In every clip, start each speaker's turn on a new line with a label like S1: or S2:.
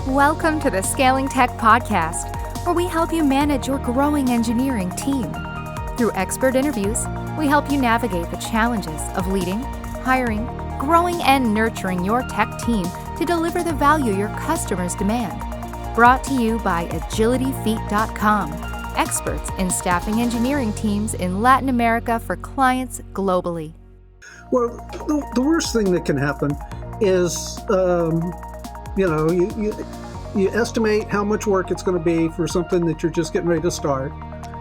S1: Welcome to the Scaling Tech Podcast, where we help you manage your growing engineering team. Through expert interviews, we help you navigate the challenges of leading, hiring, growing, and nurturing your tech team to deliver the value your customers demand. Brought to you by AgilityFeet.com, experts in staffing engineering teams in Latin America for clients globally.
S2: Well, the worst thing that can happen is, you estimate how much work it's going to be for something that you're just getting ready to start.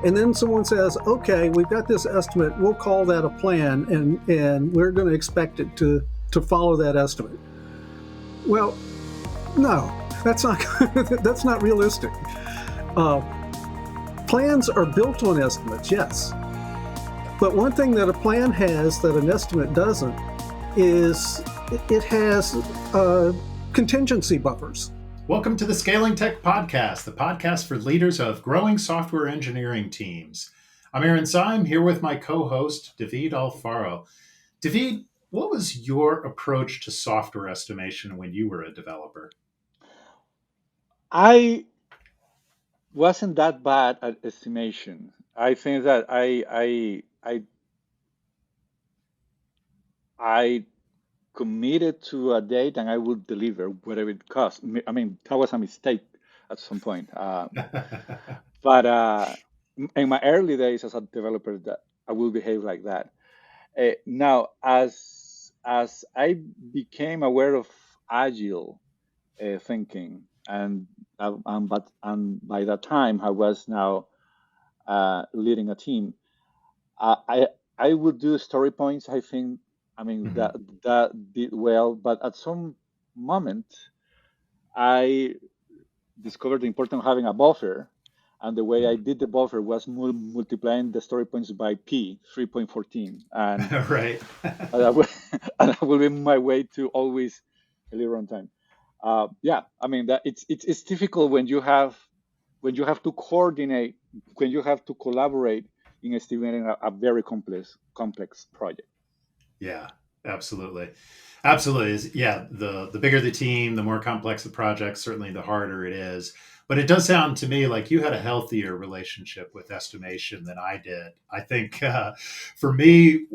S2: And then someone says, okay, we've got this estimate. We'll call that a plan, and we're going to expect it to follow that estimate. Well, no, that's not realistic. Plans are built on estimates, yes. But one thing that a plan has that an estimate doesn't is it has contingency buffers.
S3: Welcome to the Scaling Tech Podcast, the podcast for leaders of growing software engineering teams. I'm Aaron Syme, here with my co-host, David Alfaro. David, what was your approach to software estimation when you were a developer?
S4: I wasn't that bad at estimation. I think that I committed to a date and I would deliver whatever it cost. I mean, that was a mistake at some point. But in my early days as a developer, that I will behave like that. Now, as I became aware of agile thinking, and by that time I was now leading a team, I would do story points. That did well, but at some moment I discovered the importance of having a buffer, and the way I did the buffer was multiplying the story points by 3.14, and
S3: Right.
S4: and that will be my way to always deliver on time. That it's difficult when you have to coordinate, when you have to collaborate in estimating a very complex project.
S3: Yeah, absolutely. Absolutely. Yeah, the bigger the team, the more complex the project, certainly the harder it is. But it does sound to me like you had a healthier relationship with estimation than I did. I think for me,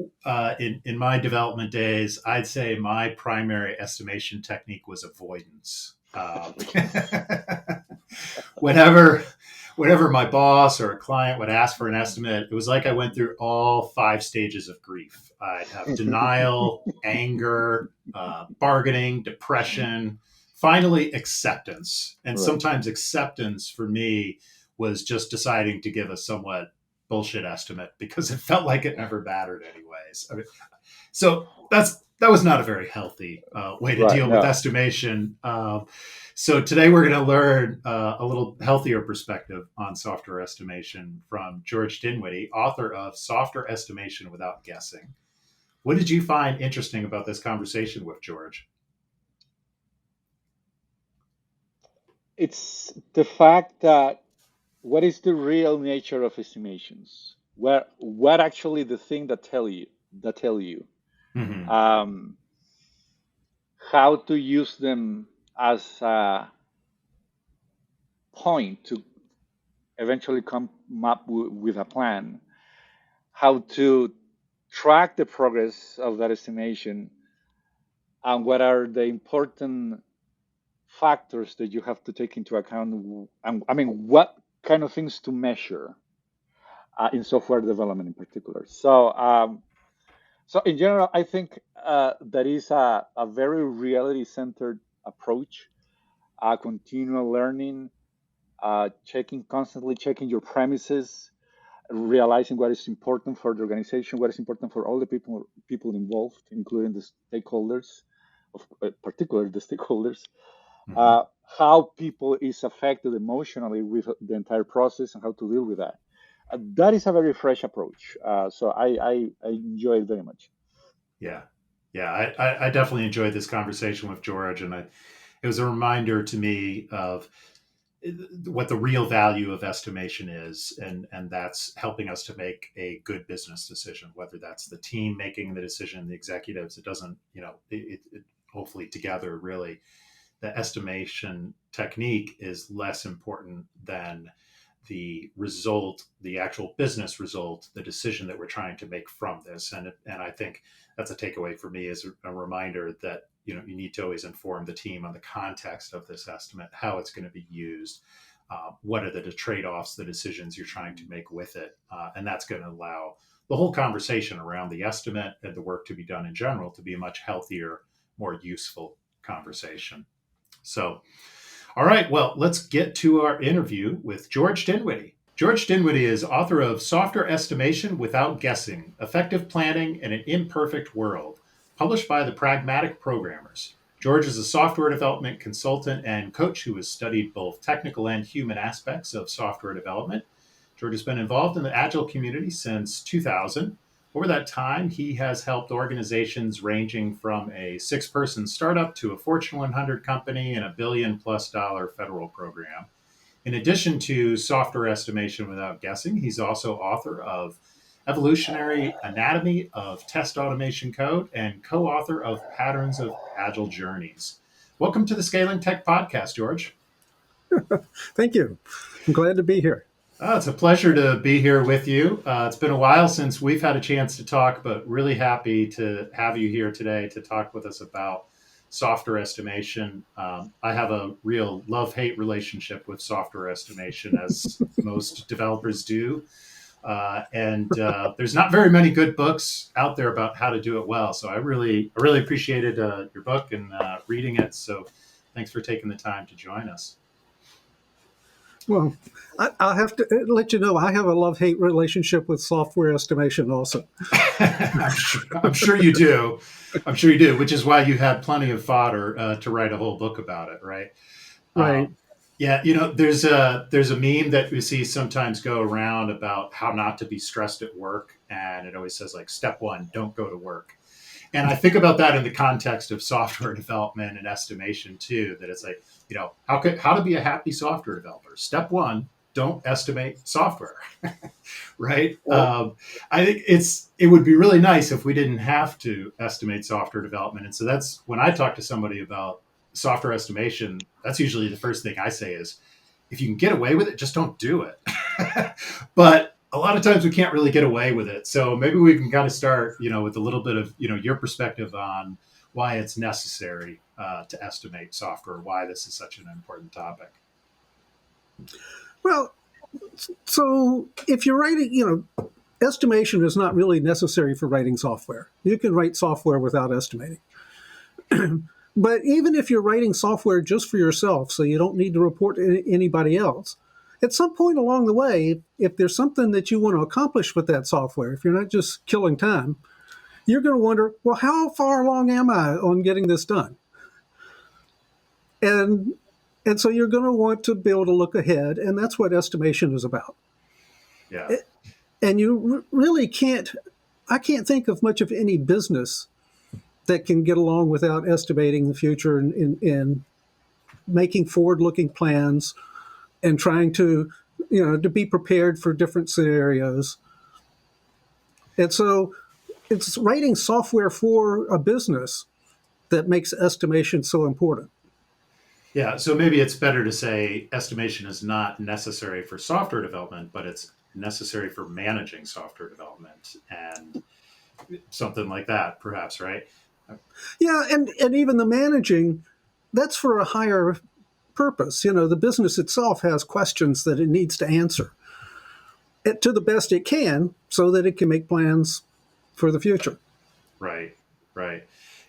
S3: in my development days, I'd say my primary estimation technique was avoidance. Whenever my boss or a client would ask for an estimate, it was like I went through all 5 stages of grief. I'd have denial, anger, bargaining, depression, finally acceptance. And
S4: Right.
S3: Sometimes acceptance for me was just deciding to give a somewhat bullshit estimate because it felt like it never mattered anyways. So that was not a very healthy way to deal with estimation. So today we're going to learn a little healthier perspective on software estimation from George Dinwiddie, author of Software Estimation Without Guessing. What did you find interesting about this conversation with George?
S4: It's the fact that what is the real nature of estimations? What actually the thing that tell you?
S3: Mm-hmm.
S4: How to use them as a point to eventually come up with a plan, how to track the progress of that estimation, and what are the important factors that you have to take into account, and what kind of things to measure in software development in particular. So in general, I think that is a very reality-centered approach, continual learning, constantly checking your premises, realizing what is important for the organization, what is important for all the people involved, including the stakeholders, particularly the stakeholders,
S3: Mm-hmm.
S4: how people is affected emotionally with the entire process and how to deal with that. That is a very fresh approach. So I enjoy it very much.
S3: Yeah. I definitely enjoyed this conversation with George, and it was a reminder to me of what the real value of estimation is, and that's helping us to make a good business decision, whether that's the team making the decision, the executives. It doesn't, it hopefully together really the estimation technique is less important than the result, the actual business result, the decision that we're trying to make from this. And I think that's a takeaway for me, is a reminder that, you need to always inform the team on the context of this estimate, how it's going to be used, what are the trade-offs, the decisions you're trying to make with it. And that's going to allow the whole conversation around the estimate and the work to be done in general to be a much healthier, more useful conversation. So, all right, well, let's get to our interview with George Dinwiddie. George Dinwiddie is author of Software Estimation Without Guessing, Effective Planning in an Imperfect World, published by the Pragmatic Programmers. George is a software development consultant and coach who has studied both technical and human aspects of software development. George has been involved in the Agile community since 2000. Over that time, he has helped organizations ranging from a 6-person startup to a Fortune 100 company and $1 billion+ federal program. In addition to Software Estimation Without Guessing, he's also author of Evolutionary Anatomy of Test Automation Code and co-author of Patterns of Agile Journeys. Welcome to the Scaling Tech Podcast, George.
S2: Thank you. I'm glad to be here.
S3: It's a pleasure to be here with you. It's been a while since we've had a chance to talk, but really happy to have you here today to talk with us about software estimation. I have a real love-hate relationship with software estimation, as most developers do. And there's not very many good books out there about how to do it well. So I really appreciated your book and reading it. So thanks for taking the time to join us.
S2: Well, I'll have to let you know, I have a love-hate relationship with software estimation also.
S3: I'm sure you do. I'm sure you do, which is why you had plenty of fodder to write a whole book about it, right?
S2: Right.
S3: Yeah, there's a meme that we see sometimes go around about how not to be stressed at work, and it always says, like, step 1, don't go to work. And I think about that in the context of software development and estimation too, that it's like, how to be a happy software developer. Step 1, don't estimate software, right? I think it would be really nice if we didn't have to estimate software development. And so that's when I talk to somebody about software estimation, that's usually the first thing I say is, if you can get away with it, just don't do it. But a lot of times we can't really get away with it. So maybe we can kind of start, with a little bit of, your perspective on why it's necessary to estimate software, why this is such an important topic.
S2: Well, so if you're writing, estimation is not really necessary for writing software. You can write software without estimating. But even if you're writing software just for yourself, so you don't need to report to anybody else, at some point along the way, if there's something that you want to accomplish with that software, if you're not just killing time, you're going to wonder, well, how far along am I on getting this done? And so you're going to want to be able to look ahead, and that's what estimation is about.
S3: Yeah.
S2: And you really I can't think of much of any business that can get along without estimating the future and making forward-looking plans and trying to be prepared for different scenarios. And so it's writing software for a business that makes estimation so important.
S3: Yeah, so maybe it's better to say estimation is not necessary for software development, but it's necessary for managing software development and something like that, perhaps, right?
S2: Yeah, and even the managing, that's for a higher purpose. The business itself has questions that it needs to answer to the best it can so that it can make plans for the future.
S3: Right.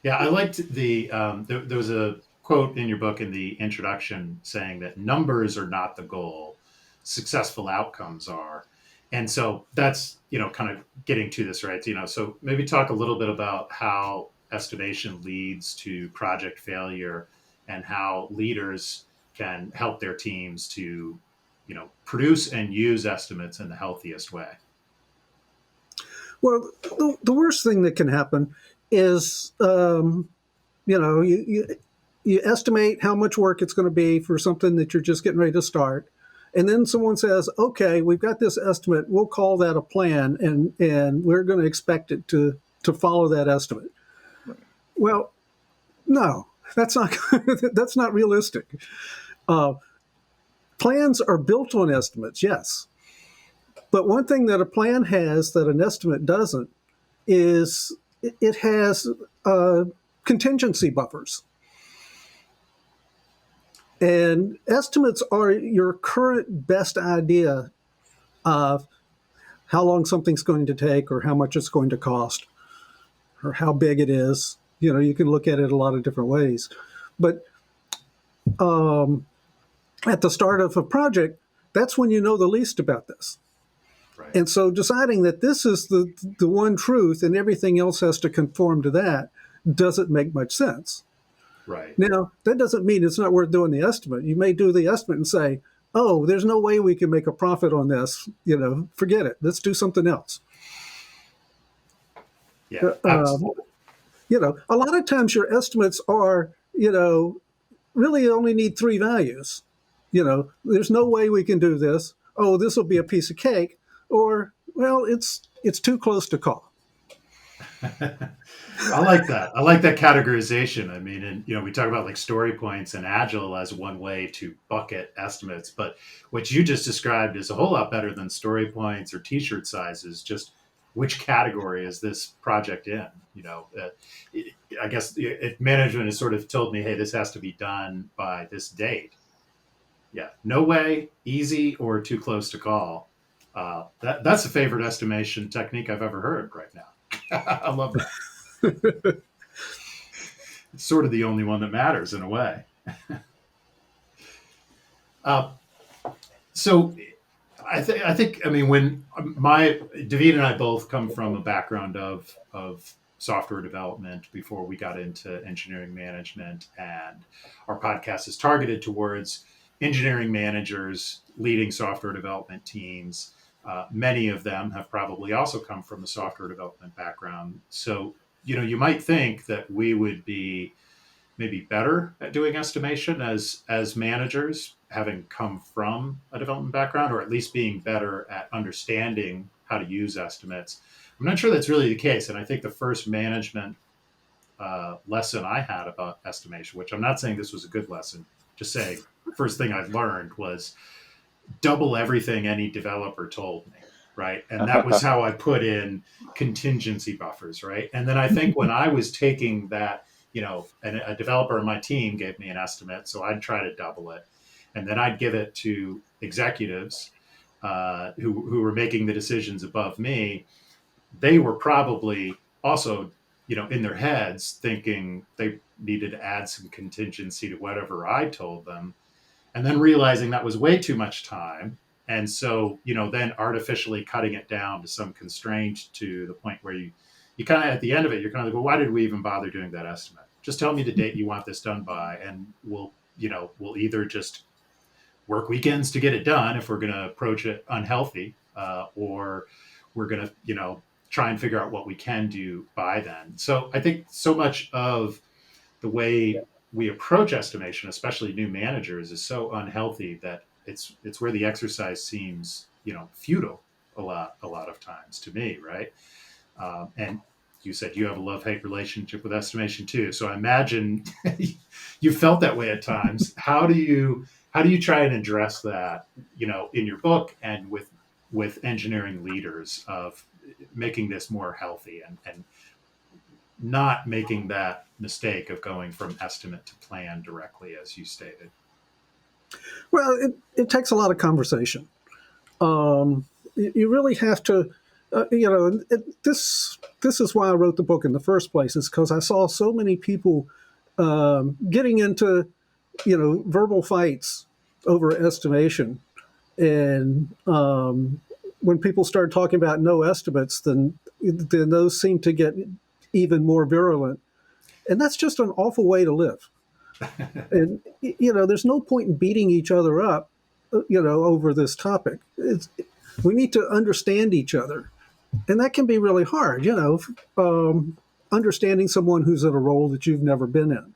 S3: Yeah, I liked there was a quote in your book in the introduction saying that numbers are not the goal, successful outcomes are. And so that's, kind of getting to this, right? So maybe talk a little bit about how estimation leads to project failure and how leaders can help their teams to, produce and use estimates in the healthiest way.
S2: Well, the worst thing that can happen is, you estimate how much work it's going to be for something that you're just getting ready to start. And then someone says, okay, we've got this estimate. We'll call that a plan, and we're going to expect it to follow that estimate. Right. Well, no. That's not that's not realistic. Plans are built on estimates, yes. But one thing that a plan has that an estimate doesn't is it has contingency buffers. And estimates are your current best idea of how long something's going to take or how much it's going to cost or how big it is. You know, you can look at it a lot of different ways. But at the start of a project, that's when you know the least about this.
S3: Right.
S2: And so deciding that this is the one truth and everything else has to conform to that doesn't make much sense.
S3: Right.
S2: Now, that doesn't mean it's not worth doing the estimate. You may do the estimate and say, oh, there's no way we can make a profit on this. You know, forget it. Let's do something else.
S3: Yeah, absolutely.
S2: You know, a lot of times your estimates are, you know, really only need 3 values. You know, there's no way we can do this. Oh, this will be a piece of cake. Or, well, it's too close to call.
S3: I like that. I like that categorization. I mean, and you know, we talk about like story points and agile as one way to bucket estimates, but what you just described is a whole lot better than story points or t-shirt sizes. Just which category is this project in? You know, I guess if management has sort of told me, hey, this has to be done by this date. Yeah, no way, easy, or too close to call. That's a favorite estimation technique I've ever heard right now. I love that. It's sort of the only one that matters in a way. So I think, I mean, when David and I both come from a background of software development before we got into engineering management, and our podcast is targeted towards engineering managers leading software development teams. Many of them have probably also come from the software development background. So, you know, you might think that we would be maybe better at doing estimation as managers, having come from a development background, or at least being better at understanding how to use estimates. I'm not sure that's really the case. And I think the first management lesson I had about estimation, which I'm not saying this was a good lesson, just saying first thing I've learned was double everything any developer told me, right? And that was how I put in contingency buffers, right? And then I think when I was taking that, you know, a developer on my team gave me an estimate, so I'd try to double it. And then I'd give it to executives who were making the decisions above me. They were probably also, you know, in their heads thinking they needed to add some contingency to whatever I told them. And then realizing that was way too much time. And so, you know, then artificially cutting it down to some constraint to the point where you kind of, at the end of it, you're kind of like, well, why did we even bother doing that estimate? Just tell me the date you want this done by, and we'll either just work weekends to get it done if we're going to approach it unhealthy, or we're going to, you know, try and figure out what we can do by then. So I think so much of the way we approach estimation, especially new managers, is so unhealthy that it's where the exercise seems, you know, futile a lot of times to me, right? And you said you have a love-hate relationship with estimation too. So I imagine you felt that way at times. How do you try and address that, you know, in your book and with engineering leaders, of making this more healthy and not making that mistake of going from estimate to plan directly, as you stated?
S2: Well, it takes a lot of conversation. You really have to, you know, this is why I wrote the book in the first place, is because I saw so many people getting into, you know, verbal fights over estimation. And when people started talking about no estimates, then those seem to get even more virulent. And that's just an awful way to live. And, you know, there's no point in beating each other up, you know, over this topic. We need to understand each other. And that can be really hard, you know, understanding someone who's in a role that you've never been in.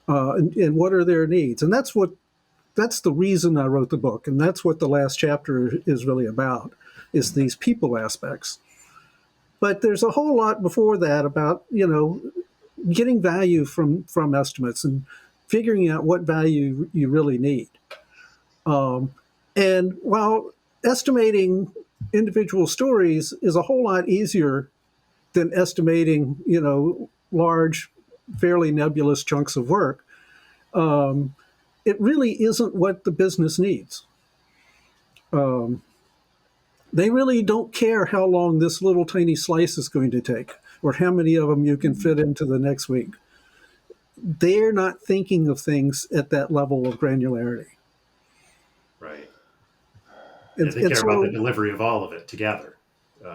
S2: And what are their needs? And that's the reason I wrote the book. And that's what the last chapter is really about, is these people aspects. But there's a whole lot before that about, you know, getting value from estimates and figuring out what value you really need. And while estimating individual stories is a whole lot easier than estimating, large, fairly nebulous chunks of work, it really isn't what the business needs. They really don't care how long this little tiny slice is going to take or how many of them you can fit into the next week. They're not thinking of things at that level of granularity.
S3: Right.
S2: And
S3: they care
S2: so,
S3: about the delivery of all of it together.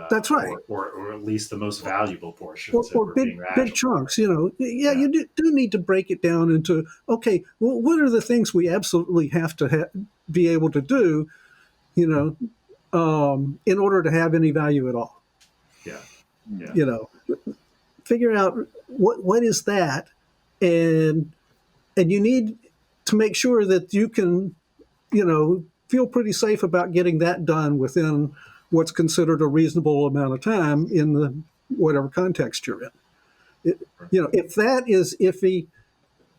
S2: That's right.
S3: Or at least the most valuable portions.
S2: Or big chunks, you do need to break it down into, okay, well, what are the things we absolutely have to be able to do, in order to have any value at all.
S3: Yeah.
S2: Figure out what is that, and you need to make sure that you can, feel pretty safe about getting that done within what's considered a reasonable amount of time in the whatever context you're in. If that is iffy,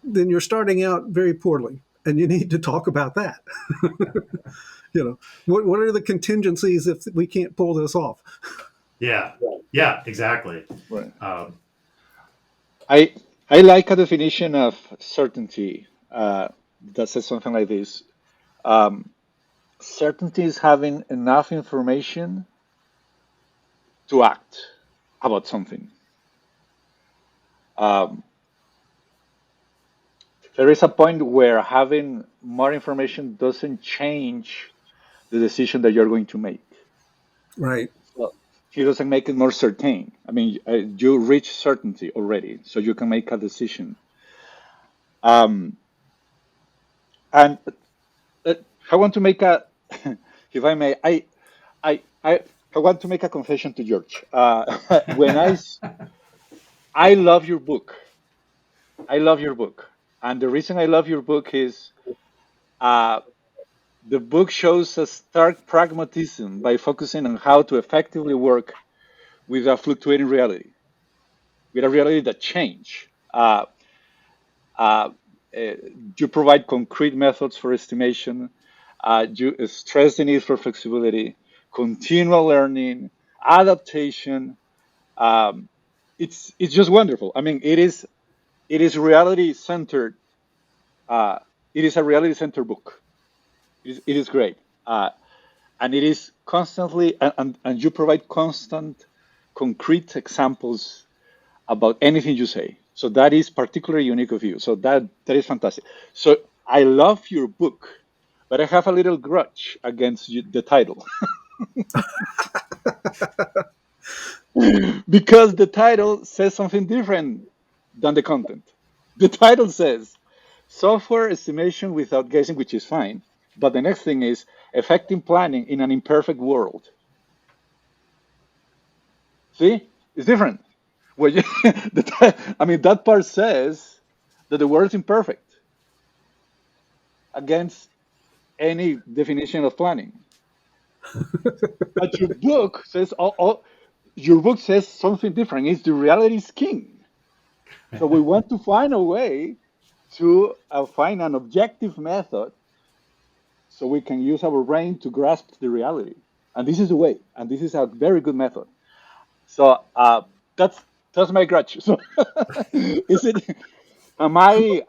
S2: then you're starting out very poorly, and you need to talk about that. What are the contingencies if we can't pull this off?
S3: Yeah, exactly.
S4: Right. I like a definition of certainty that says something like this. Certainty is having enough information to act about something. There is a point where having more information doesn't change the decision that you're going to make.
S2: Right.
S4: So it doesn't make it more certain. I mean, you reach certainty already, so you can make a decision. And I want to make if I may, I want to make a confession to George. When I love your book. I love your book. And the reason I love your book is the book shows a stark pragmatism by focusing on how to effectively work with a fluctuating reality, with a reality that changes. You provide concrete methods for estimation. You stress the need for flexibility, continual learning, adaptation. It's just wonderful. I mean, it is reality centered. It is a reality centered book. It is great, and it is constantly and you provide constant, concrete examples about anything you say. So that is particularly unique of you. So that is fantastic. So I love your book, but I have a little grudge against the title. Because the title says something different than the content. The title says software estimation without guessing, which is fine. But the next thing is effective planning in an imperfect world. See, it's different. Well, that part says that the world is imperfect against any definition of planning. But your book says something different. It's the reality is king. So we want to find a way to find an objective method so we can use our brain to grasp the reality. And this is the way. And this is a very good method. So that's my grudge. So am I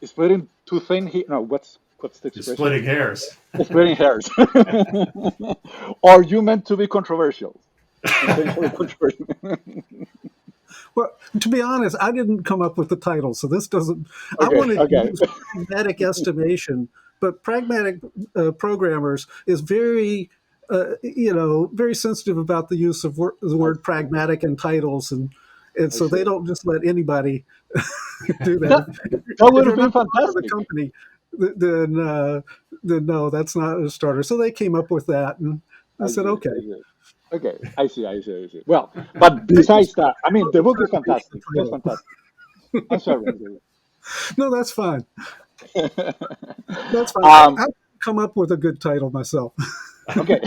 S4: splitting too thin here? No, what's the expression?
S3: Splitting hairs.
S4: Splitting hairs. Or you meant to be controversial?
S2: Well, to be honest, I didn't come up with the title, so this doesn't.
S4: Okay,
S2: I wanted to use pragmatic estimation, but pragmatic programmers is very, very sensitive about the use of the word pragmatic in titles, and so they don't just let anybody do that.
S4: That would have been fantastic.
S2: The company, then no, that's not a starter. So they came up with that, and I said, okay.
S4: Okay, I see. Well, but besides that, I mean, the book is fantastic. It's fantastic. I'm sorry.
S2: No, that's fine. That's fine. I come up with a good title myself.
S4: Okay.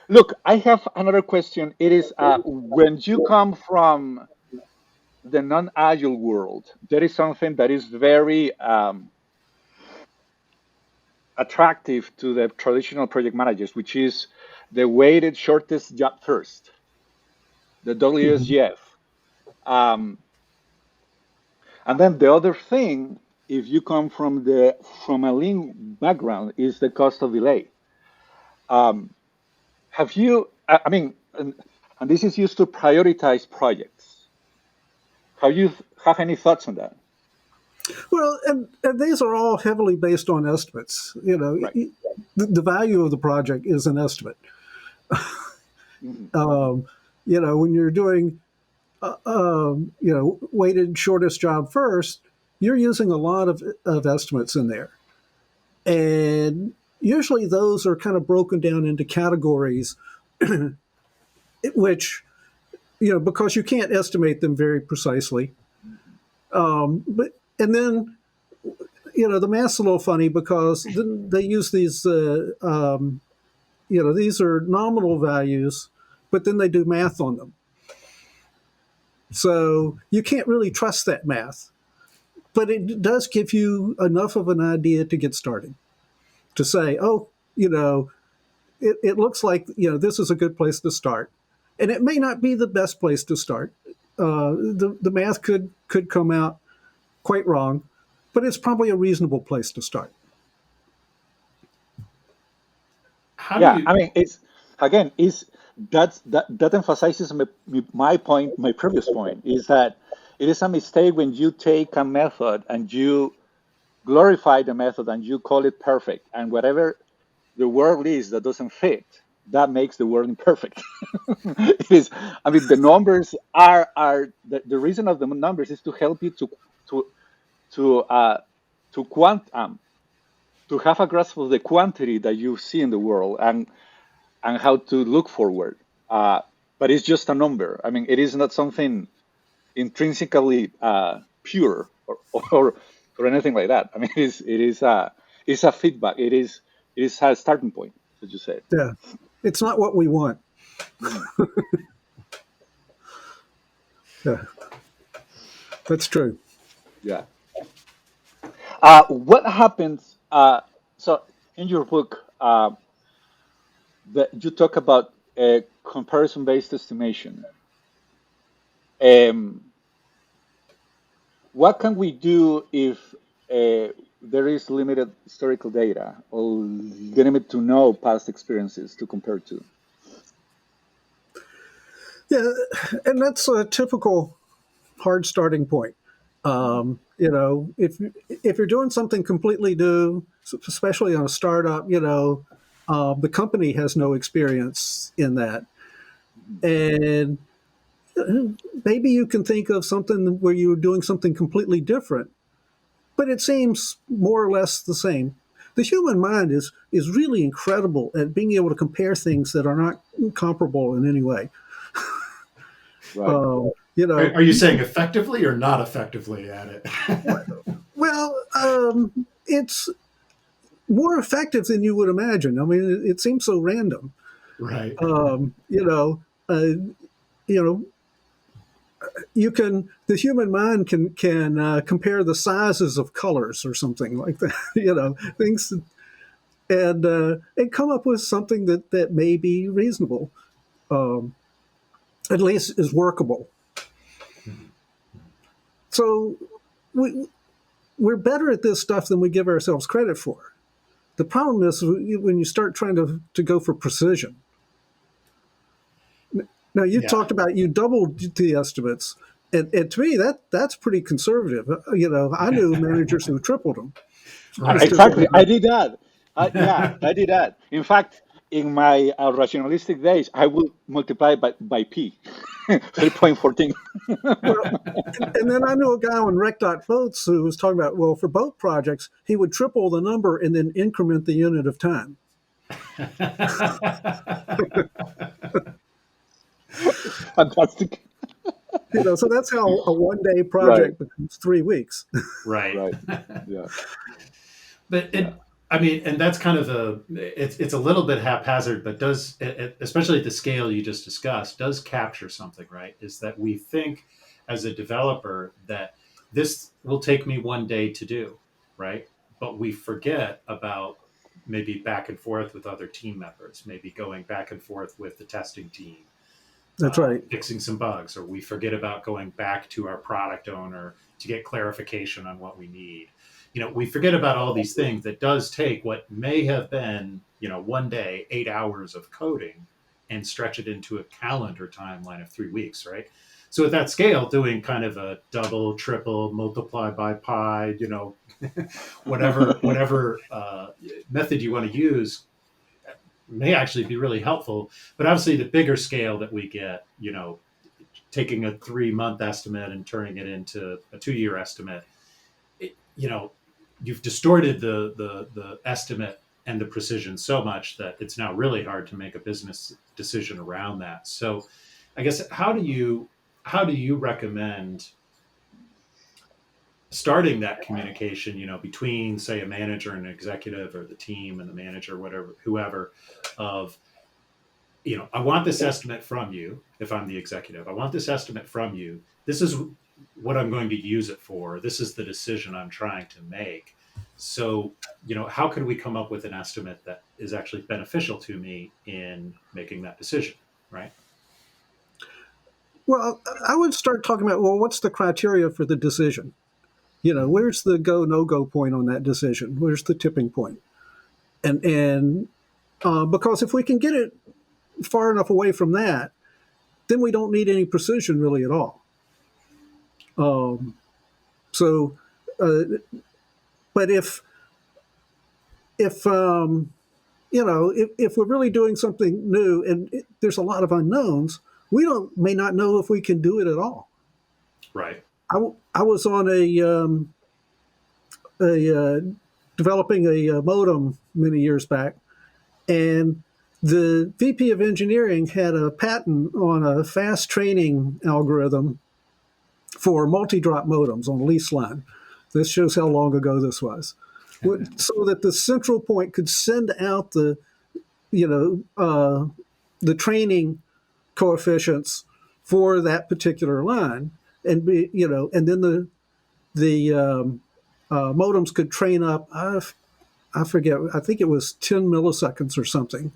S4: Look, I have another question. It is when you come from the non-agile world, there is something that is very attractive to the traditional project managers, which is the weighted shortest job first, the WSGF. Um, and then the other thing, if you come from a lean background, is the cost of delay. Have you? I mean, and this is used to prioritize projects. Have you have any thoughts on that?
S2: Well, and these are all heavily based on estimates.
S4: Right.
S2: The value of the project is an estimate. When you're doing, weighted shortest job first, you're using a lot of estimates in there. And usually those are kind of broken down into categories, which, because you can't estimate them very precisely. And then, the math's a little funny because then they use these, these are nominal values, but then they do math on them. So you can't really trust that math, but it does give you enough of an idea to get started, to say, oh, it looks like, this is a good place to start. And it may not be the best place to start. The math could come out quite wrong, but it's probably a reasonable place to start.
S4: I mean, that emphasizes my point. My previous point is that it is a mistake when you take a method and you glorify the method and you call it perfect, and whatever the word is that doesn't fit, that makes the word imperfect. It is. I mean, the numbers are the reason of the numbers is to help you to have a grasp of the quantity that you see in the world and how to look forward. But it's just a number. I mean, it is not something intrinsically pure or anything like that. I mean, it's a feedback. It is a starting point, as you said.
S2: Yeah, it's not what we want. Yeah, that's true.
S4: Yeah. What happens? So in your book, you talk about a comparison-based estimation. What can we do if there is limited historical data or limited to no past experiences to compare to?
S2: Yeah, and that's a typical hard starting point. If you're doing something completely new, especially on a startup, the company has no experience in that. And maybe you can think of something where you're doing something completely different, but it seems more or less the same. The human mind is really incredible at being able to compare things that are not comparable in any way.
S4: Right.
S3: Are you saying effectively or not effectively at it?
S2: Well, it's more effective than you would imagine. I mean, it seems so random.
S3: Right.
S2: The human mind can compare the sizes of colors or something like that. Things, and come up with something that may be reasonable, at least is workable. So we're better at this stuff than we give ourselves credit for. The problem is when you start trying to go for precision. Now, you talked about you doubled the estimates, and to me, that's pretty conservative. I knew managers who tripled them.
S4: Exactly, I did that. I did that. In fact, in my rationalistic days, I would multiply by P, 3.14.
S2: And then I knew a guy on Rec.Boats who was talking about, well, for boat projects, he would triple the number and then increment the unit of time.
S4: Fantastic.
S2: So that's how a one-day project becomes 3 weeks.
S3: Right.
S4: Yeah.
S3: But I mean, and that's kind of it's a little bit haphazard, but does, especially at the scale you just discussed, does capture something, right? Is that we think as a developer that this will take me one day to do, right? But we forget about maybe back and forth with other team members, maybe going back and forth with the testing team,
S2: That's right.
S3: fixing some bugs, or we forget about going back to our product owner to get clarification on what we need. We forget about all these things that does take what may have been, one day, 8 hours of coding and stretch it into a calendar timeline of 3 weeks, right? So at that scale, doing kind of a double, triple, multiply by pi, whatever method you want to use may actually be really helpful. But obviously the bigger scale that we get, taking a 3-month estimate and turning it into a 2-year estimate, you've distorted the estimate and the precision so much that it's now really hard to make a business decision around that. So I guess, how do you recommend starting that communication, between, say, a manager and an executive, or the team and the manager, whatever, whoever, of, I want this estimate from you. If I'm the executive, I want this estimate from you. This is what I'm going to use it for. This is the decision I'm trying to make. So, how could we come up with an estimate that is actually beneficial to me in making that decision, right?
S2: Well, I would start talking about, well, what's the criteria for the decision? Where's the go, no-go point on that decision? Where's the tipping point? And because if we can get it far enough away from that, then we don't need any precision really at all. But if we're really doing something new and there's a lot of unknowns, we may not know if we can do it at all.
S3: Right.
S2: I was on developing a modem many years back, and the VP of engineering had a patent on a fast training algorithm for multi-drop modems on a lease line. This shows how long ago this was. So that the central point could send out the training coefficients for that particular line, and then the modems could train up. I forget. I think it was 10 milliseconds or something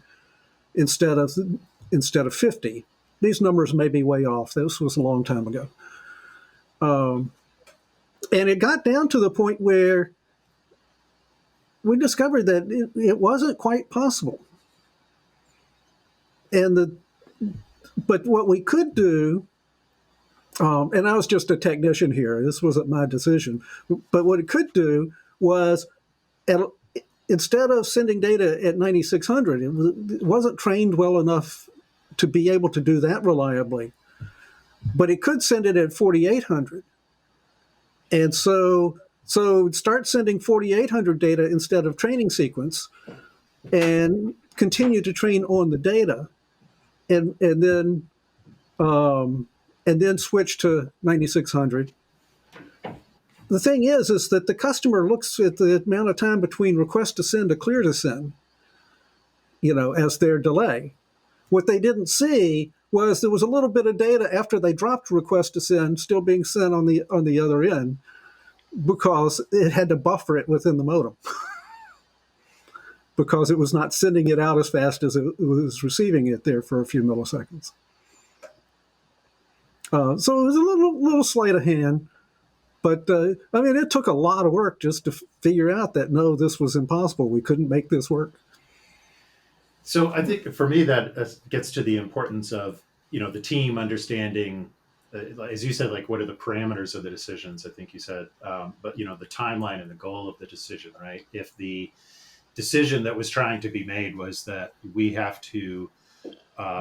S2: instead of 50. These numbers may be way off. This was a long time ago. And it got down to the point where we discovered that it wasn't quite possible. But what we could do, and I was just a technician here, this wasn't my decision, but what it could do was, instead of sending data at 9600, it wasn't trained well enough to be able to do that reliably, but it could send it at 4800. And so start sending 4800 data instead of training sequence, and continue to train on the data, and then switch to 9600. The thing is that the customer looks at the amount of time between request to send to clear to send, as their delay. What they didn't see was there was a little bit of data after they dropped request to send still being sent on the other end, because it had to buffer it within the modem because it was not sending it out as fast as it was receiving it there for a few milliseconds. So it was a little sleight of hand, but it took a lot of work just to figure out that, no, this was impossible. We couldn't make this work.
S3: So I think for me that gets to the importance of, the team understanding, as you said, like, what are the parameters of the decisions, I think you said, but, the timeline and the goal of the decision, right? If the decision that was trying to be made was that we have to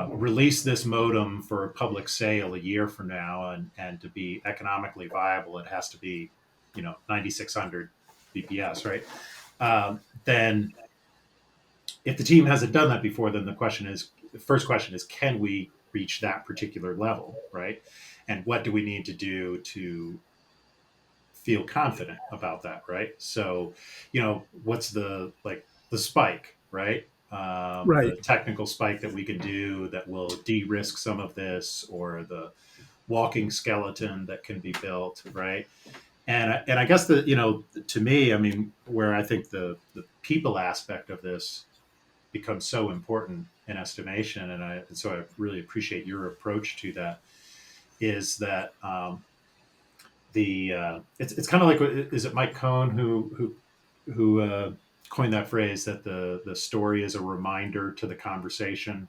S3: release this modem for a public sale a year from now, and to be economically viable, it has to be, 9600 BPS, right? Then if the team hasn't done that before, then the first question is, can we reach that particular level, right? And what do we need to do to feel confident about that, right? So, what's the spike, right?
S2: Right.
S3: The technical spike that we can do that will de-risk some of this, or the walking skeleton that can be built, right? And I guess to me, I mean, where I think the people aspect of this becomes so important in estimation, and so I really appreciate your approach to that. Is that it's kind of like, is it Mike Cohn who coined that phrase that the story is a reminder to the conversation?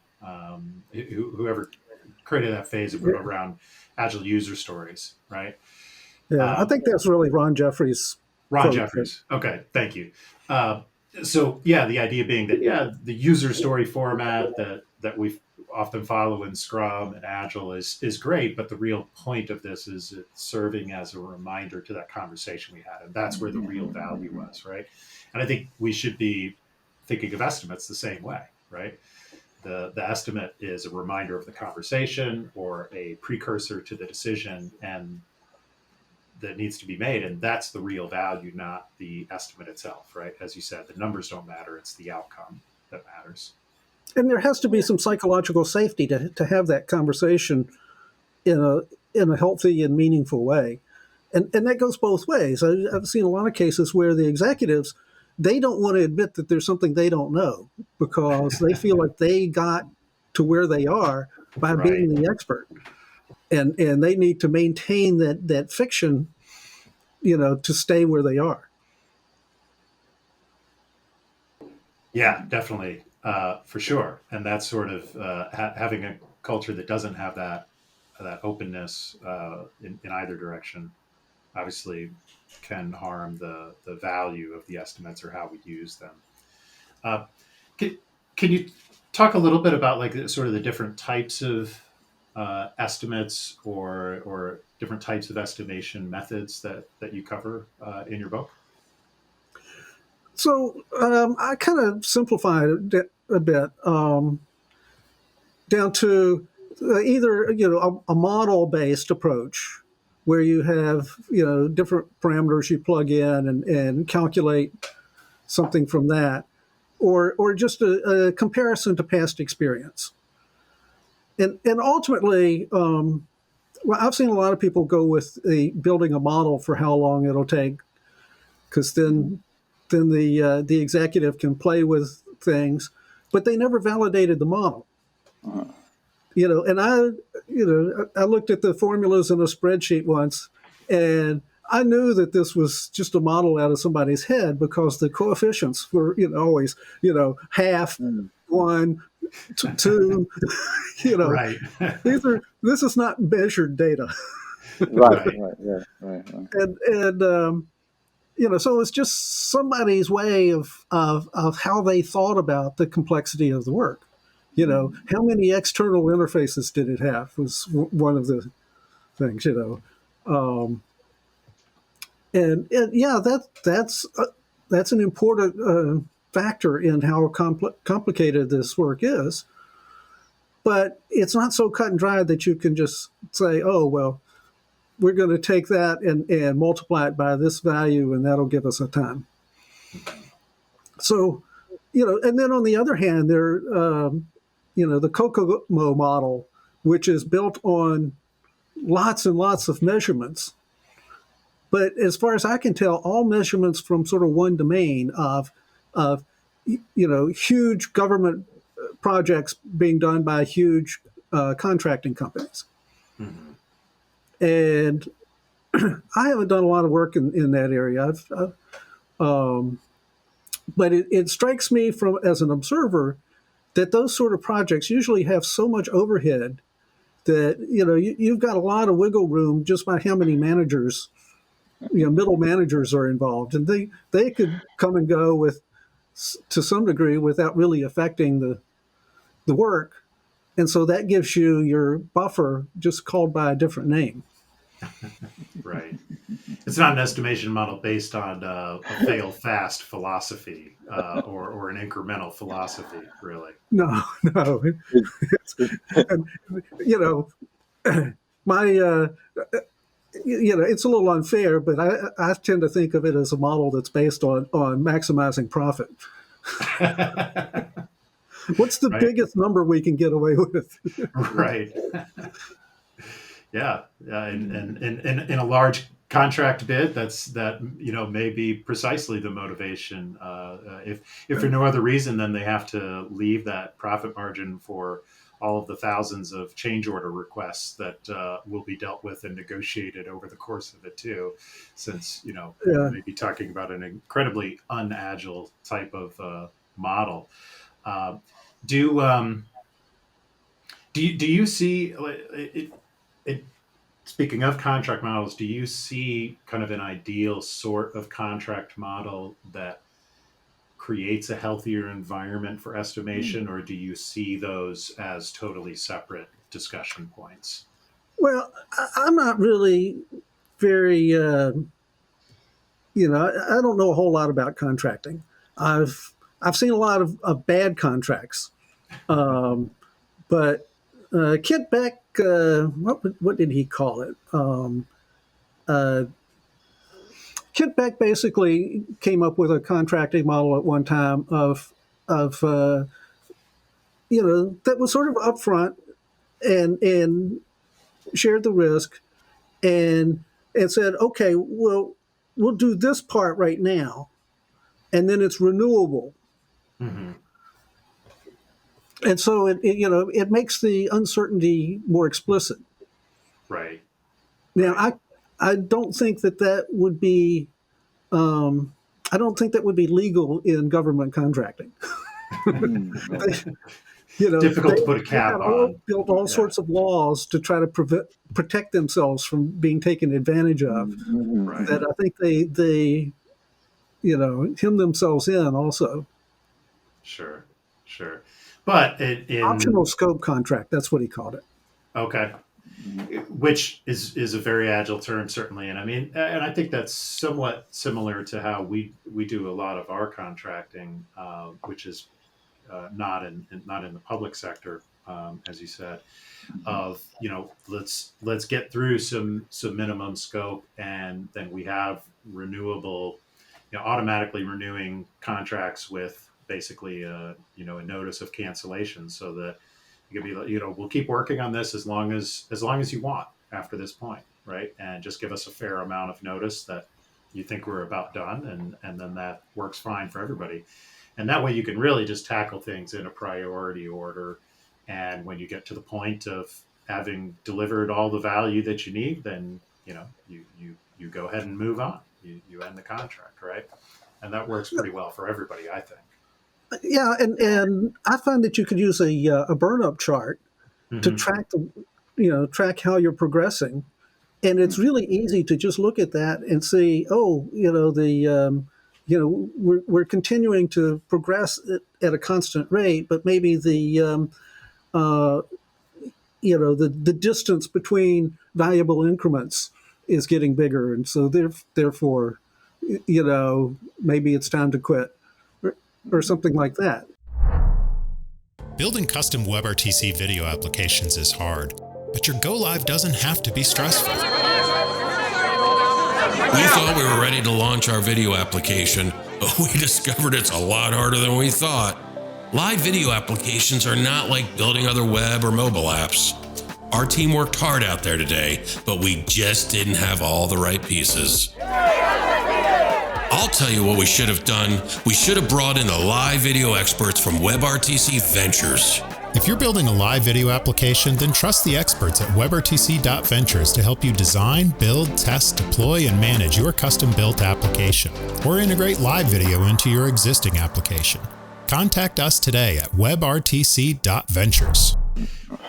S3: Whoever created that phase around agile user stories, right?
S2: Yeah, I think that's really Ron Jeffries'
S3: Ron
S2: quote.
S3: Jeffries. Okay, thank you. So yeah, the idea being that the user story format that we often follow in Scrum and Agile is great, but the real point of this is it's serving as a reminder to that conversation we had, and that's where the real value was, right? And I think we should be thinking of estimates the same way, right? The estimate is a reminder of the conversation or a precursor to the decision and that needs to be made, and that's the real value, not the estimate itself, right? As you said, the numbers don't matter, it's the outcome that matters.
S2: And there has to be some psychological safety to have that conversation in a healthy and meaningful way, and that goes both ways. I've seen a lot of cases where the executives, they don't want to admit that there's something they don't know because they feel like they got to where they are by
S3: Right.
S2: being the expert. And they need to maintain that fiction, to stay where they are.
S3: Yeah, definitely, for sure. And that's sort of having a culture that doesn't have that openness in either direction, obviously, can harm the value of the estimates or how we use them. Can you talk a little bit about sort of the different types of estimates or different types of estimation methods that you cover in your book?
S2: So I kind of simplified it a bit down to either a model-based approach where you have different parameters you plug in and calculate something from that, or just a comparison to past experience. And ultimately, I've seen a lot of people go with building a model for how long it'll take, because then the executive can play with things, but they never validated the model. And I looked at the formulas in a spreadsheet once, and I knew that this was just a model out of somebody's head because the coefficients were always half, 1, 2.
S3: Right.
S2: This is not measured data.
S4: Right.
S2: And so it's just somebody's way of how they thought about the complexity of the work. How many external interfaces did it have was one of the things. And yeah, that's an important factor in how complicated this work is. But it's not so cut and dry that you can just say, oh, well, we're going to take that and multiply it by this value, and that'll give us a time. So, and then on the other hand, there, the Kokomo model, which is built on lots and lots of measurements. But as far as I can tell, all measurements from sort of one domain of huge government projects being done by huge contracting companies. Mm-hmm. And I haven't done a lot of work in that area. But it strikes me as an observer that those sort of projects usually have so much overhead that you've got a lot of wiggle room just by how many managers, middle managers are involved, and they could come and go to some degree without really affecting the work, and so that gives you your buffer just called by a different name.
S3: Right. It's not an estimation model based on a fail fast philosophy or an incremental philosophy, really.
S2: No. My it's a little unfair, but I tend to think of it as a model that's based on maximizing profit. What's the
S3: Right.
S2: biggest number we can get away with?
S3: Right. Yeah. And in a large contract bid, that may be precisely the motivation. If for no other reason, then they have to leave that profit margin for all of the thousands of change order requests that will be dealt with and negotiated over the course of it too, since we may be talking about an incredibly unagile type of model. Do you see it? Speaking of contract models, do you see kind of an ideal sort of contract model that creates a healthier environment for estimation, or do you see those as totally separate discussion points?
S2: Well, I'm not really very, I don't know a whole lot about contracting. I've seen a lot of bad contracts, but Kit Beck, what did he call it? Kit Beck basically came up with a contracting model at one time of that was sort of upfront and shared the risk and said, okay, well, we'll do this part right now, and then it's renewable.
S3: Mm-hmm.
S2: And so it makes the uncertainty more explicit.
S3: Right.
S2: Now, I don't think that would be I don't think that would be legal in government contracting.
S3: Difficult to put a cap on.
S2: Built all sorts of laws to try to protect themselves from being taken advantage of.
S3: Right.
S2: That I think they hem themselves in also.
S3: Sure. But
S2: optional scope contract, that's what he called it.
S3: Okay. Which is a very agile term, certainly, and I think that's somewhat similar to how we do a lot of our contracting, which is not in the public sector, as you said. Of let's get through some minimum scope, and then we have renewable, automatically renewing contracts with basically a notice of cancellation, so that you could be, we'll keep working on this as long as you want after this point, right? And just give us a fair amount of notice that you think we're about done, and then that works fine for everybody. And that way you can really just tackle things in a priority order. And when you get to the point of having delivered all the value that you need, then you go ahead and move on. You end the contract, right? And that works pretty well for everybody, I think.
S2: Yeah, and I find that you could use a burnup chart to track how you're progressing, and it's really easy to just look at that and see, we're continuing to progress at a constant rate, but maybe the distance between valuable increments is getting bigger, and so therefore, maybe it's time to quit. Or something like that.
S5: Building custom WebRTC video applications is hard, but your go-live doesn't have to be stressful.
S6: We thought we were ready to launch our video application, but we discovered it's a lot harder than we thought. Live video applications are not like building other web or mobile apps. Our team worked hard out there today, but we just didn't have all the right pieces. I'll tell you what we should have done. We should have brought in the live video experts from WebRTC Ventures.
S5: If you're building a live video application, then trust the experts at WebRTC.Ventures to help you design, build, test, deploy, and manage your custom-built application, or integrate live video into your existing application. Contact us today at WebRTC.Ventures.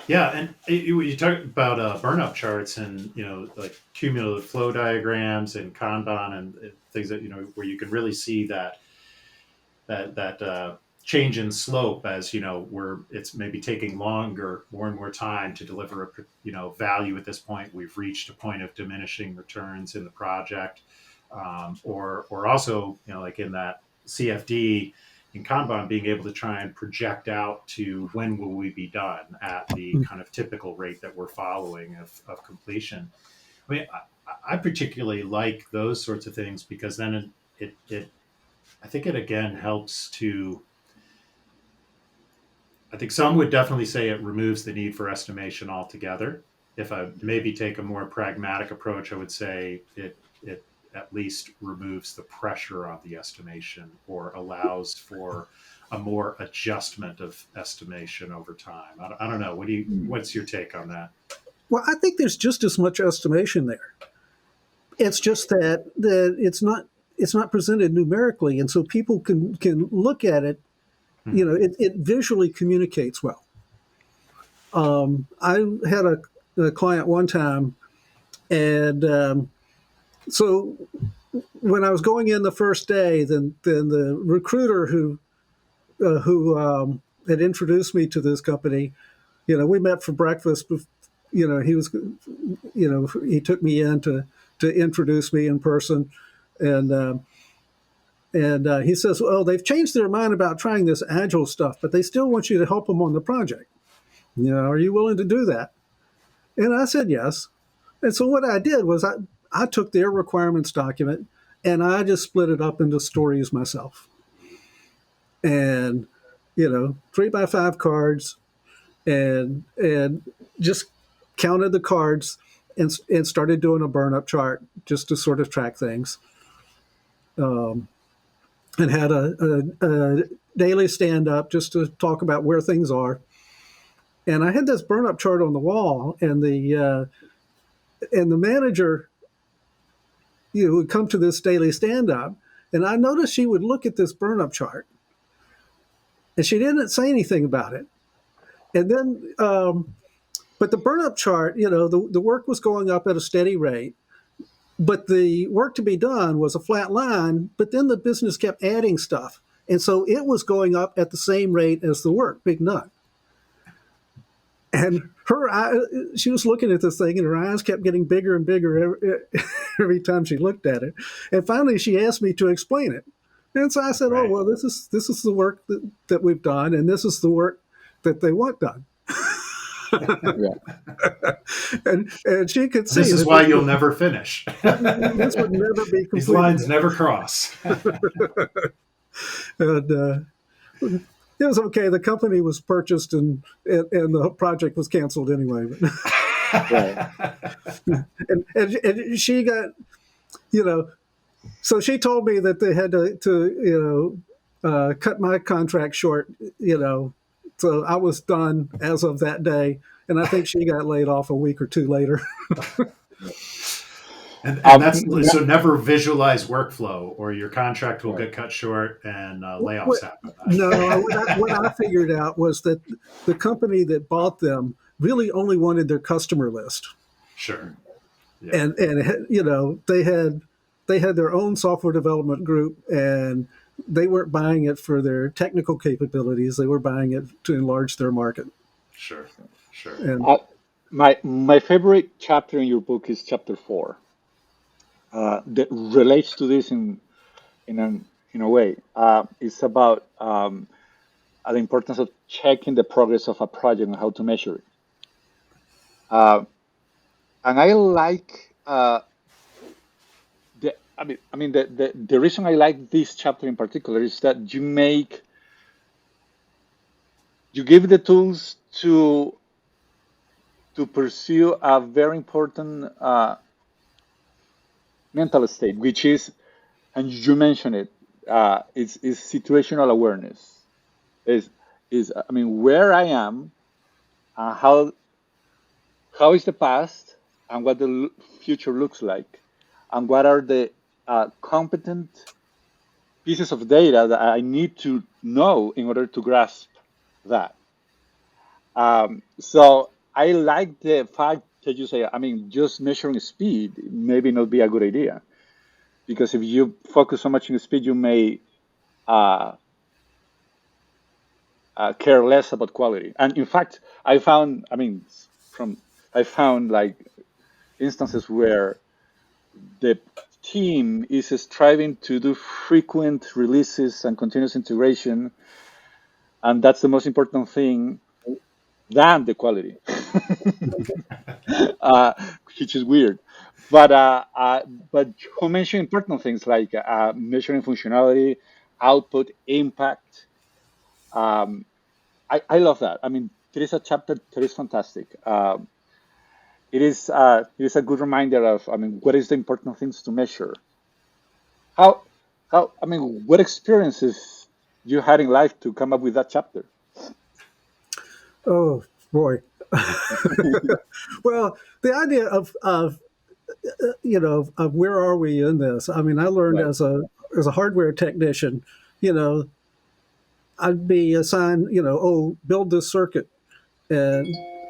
S3: Yeah, and you talk about burnout charts and like cumulative flow diagrams and Kanban and things that where you can really see that change in slope as where it's maybe taking more and more time to deliver value at this point. We've reached a point of diminishing returns in the project, or also like in that CFD. In Kanban, being able to try and project out to when will we be done at the kind of typical rate that we're following of completion. I particularly like those sorts of things because then it I think it again helps to. I think some would definitely say it removes the need for estimation altogether. If I maybe take a more pragmatic approach, I would say it at least removes the pressure on the estimation or allows for a more adjustment of estimation over time. I don't know. What's your take on that?
S2: Well, I think there's just as much estimation there. It's just that it's not presented numerically, and so people can look at it. You know, it visually communicates well. I had a client one time, and so when I was going in the first day, then the recruiter who had introduced me to this company, you know, we met for breakfast. You know, he took me in to introduce me in person, and he says, well, they've changed their mind about trying this agile stuff, but they still want you to help them on the project. You know, are you willing to do that? And I said yes. And so what I did was I took their requirements document and I just split it up into stories myself. And, you know, 3x5 cards, and just counted the cards and started doing a burn-up chart just to sort of track things. And had a daily stand-up just to talk about where things are. And I had this burn-up chart on the wall, and the manager, you know, would come to this daily stand-up, and I noticed she would look at this burn-up chart, and she didn't say anything about it. And then, but the burn-up chart, you know, the work was going up at a steady rate, but the work to be done was a flat line, but then the business kept adding stuff. And so it was going up at the same rate as the work being done. And she was looking at this thing, and her eyes kept getting bigger and bigger every time she looked at it. And finally, she asked me to explain it. And so I said, right. Oh, well, this is the work that we've done, and this is the work that they want done. and she could see
S3: this is why you'll never finish.
S2: This would never be complete.
S3: These lines never cross.
S2: And it was okay. The company was purchased and the project was canceled anyway. and she got, you know, so she told me that they had to cut my contract short, you know. So I was done as of that day, and I think she got laid off a week or two later.
S3: and that's so never visualize workflow, or your contract will get cut short and layoffs happen.
S2: No, what I figured out was that the company that bought them really only wanted their customer list.
S3: Sure. Yeah.
S2: And you know, they had their own software development group, and they weren't buying it for their technical capabilities. They were buying it to enlarge their market. Sure.
S3: And
S4: my favorite chapter in your book is chapter 4. That relates to this in a way. It's about the importance of checking the progress of a project and how to measure it. And I like. The reason I like this chapter in particular is that you give the tools to pursue a very important mental state, which is, and you mentioned it, is situational awareness. Is where I am, how is the past, and what the future looks like, and what are the competent pieces of data that I need to know in order to grasp that. So I like the fact that you say, just measuring speed maybe not be a good idea, because if you focus so much on speed, you may care less about quality. And in fact, I found like instances where the team is striving to do frequent releases and continuous integration, and that's the most important thing than the quality, which is weird. but you mentioned important things like measuring functionality, output, impact. Um, I love that. I mean, there is a chapter that is fantastic. It is a good reminder of, I mean, what is the important things to measure? How how I mean, what experiences you had in life to come up with that chapter?
S2: Oh boy. Well, the idea of of where are we in this? I mean, I learned
S4: Right.
S2: as a hardware technician, you know, I'd be assigned, oh, build this circuit, and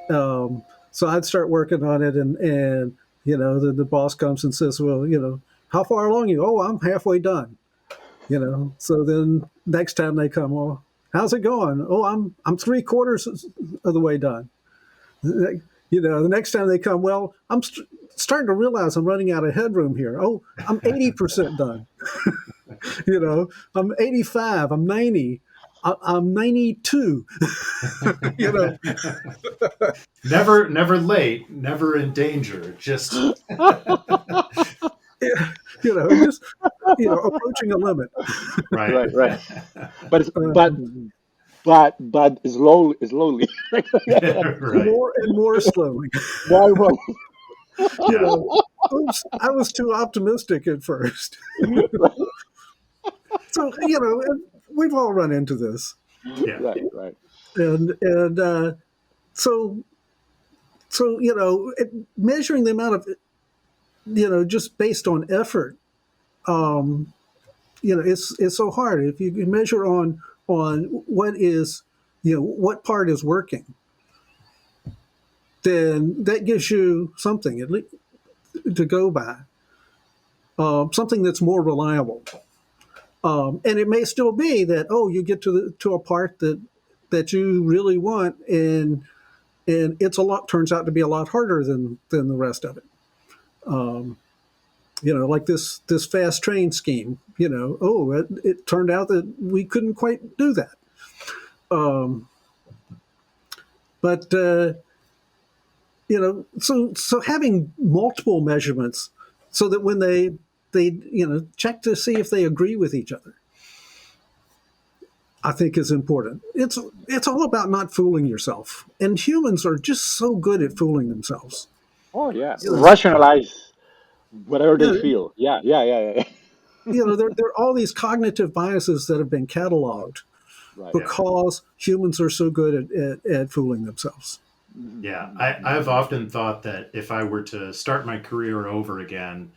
S2: so I'd start working on it, and the boss comes and says, well, how far along are you? Oh, I'm halfway done. So then next time they come, well, how's it going? Oh, I'm 3/4 of the way done. The next time they come, well, I'm starting to realize I'm running out of headroom here. Oh, I'm 80% done. I'm 85. I'm 90. I'm 92. you know,
S3: Never late, never in danger. Just
S2: just approaching a limit.
S3: right.
S4: Right, right. But
S2: Uh,
S4: slowly.
S3: Right.
S2: More and more slowly.
S4: Why, why?
S3: Yeah.
S2: Oops, I was too optimistic at first. So we've all run into this,
S3: Yeah.
S4: Right, right.
S2: and so measuring the amount of just based on effort, it's so hard. If you can measure on what is what part is working, then that gives you something at least to go by, something that's more reliable. And it may still be that, oh, you get to a part that you really want, and turns out to be a lot harder than the rest of it. Like this fast train scheme. It turned out that we couldn't quite do that. But so having multiple measurements, so that when they check to see if they agree with each other, I think is important. It's all about not fooling yourself, and humans are just so good at fooling themselves.
S4: Oh yeah.
S2: You know,
S4: Rationalize whatever they
S2: yeah,
S4: feel. Yeah.
S2: there are all these cognitive biases that have been cataloged
S4: Right.
S2: because humans are so good at fooling themselves.
S3: Yeah, I've often thought that if I were to start my career over again,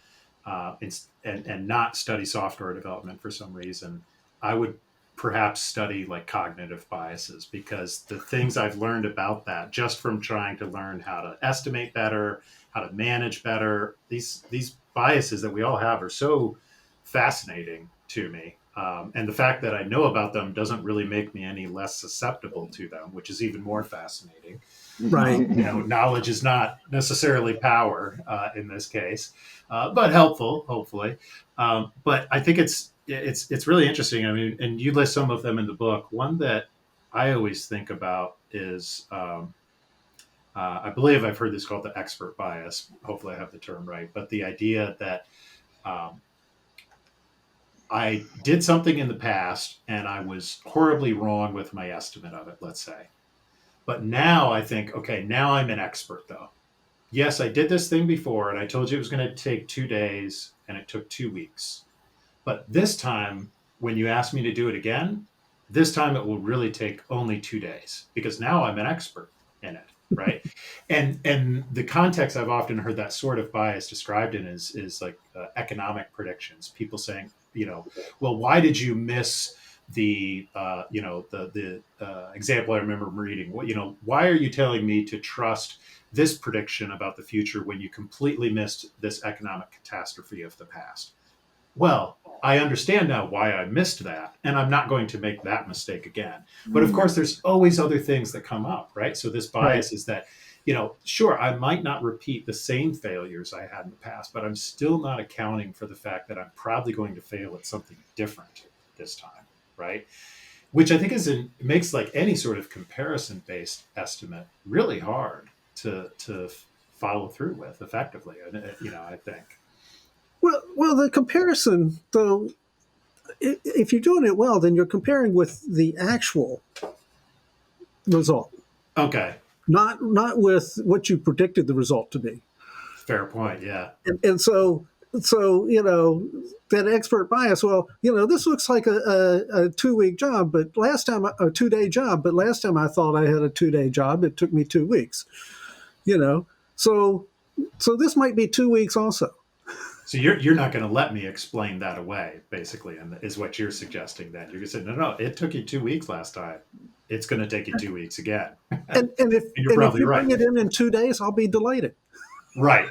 S3: and not study software development for some reason, I would perhaps study like cognitive biases, because the things I've learned about that just from trying to learn how to estimate better, how to manage better, these biases that we all have are so fascinating to me. And the fact that I know about them doesn't really make me any less susceptible to them, which is even more fascinating.
S2: Right.
S3: Knowledge is not necessarily power in this case, but helpful, hopefully. But I think it's really interesting. I mean, and you list some of them in the book. One that I always think about is, I believe I've heard this called the expert bias. Hopefully, I have the term right. But the idea that I did something in the past and I was horribly wrong with my estimate of it, let's say. But now I think, okay, now I'm an expert though. Yes, I did this thing before and I told you it was going to take 2 days and it took 2 weeks. But this time, when you ask me to do it again, this time it will really take only 2 days, because now I'm an expert in it, right? and the context I've often heard that sort of bias described in is like economic predictions. People saying, well, why did you miss the example I remember reading? Why are you telling me to trust this prediction about the future when you completely missed this economic catastrophe of the past? Well, I understand now why I missed that, and I'm not going to make that mistake again. But of course, there's always other things that come up, right? So this bias is that, sure, I might not repeat the same failures I had in the past, but I'm still not accounting for the fact that I'm probably going to fail at something different this time, right? Which I think makes like any sort of comparison-based estimate really hard to follow through with effectively. I think.
S2: Well, the comparison, though, if you're doing it well, then you're comparing with the actual result.
S3: Okay.
S2: Not with what you predicted the result to be.
S3: Fair point. Yeah.
S2: And so that expert bias. Well, this looks like a 2-week job, but last time a 2-day job. But last time I thought I had a 2-day job, it took me 2 weeks. So this might be 2 weeks also.
S3: So you're not going to let me explain that away, basically, and is what you're suggesting. Then you're going to say, no, it took you 2 weeks last time. It's going to take you 2 weeks again.
S2: And if you bring it in 2 days, I'll be delighted.
S3: Right.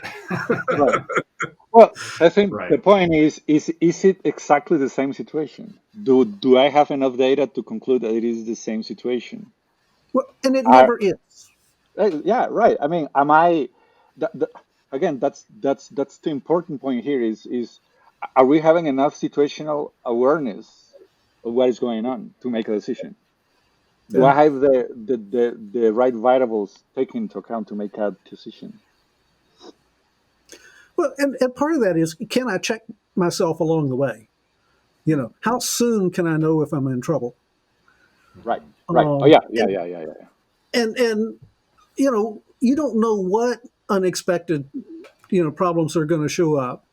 S4: Right. Well, I think the point is it exactly the same situation? Do I have enough data to conclude that it is the same situation?
S2: Well, and it never is.
S4: Yeah, right. I mean, am I? Again, that's the important point here. Is are we having enough situational awareness of what is going on to make a decision? Do
S2: Yeah.
S4: I have the right variables taken into account to make a decision?
S2: Well, and part of that is, can I check myself along the way? How soon can I know if I'm in trouble?
S4: Right. Oh yeah.
S2: And you don't know what unexpected problems are going to show up,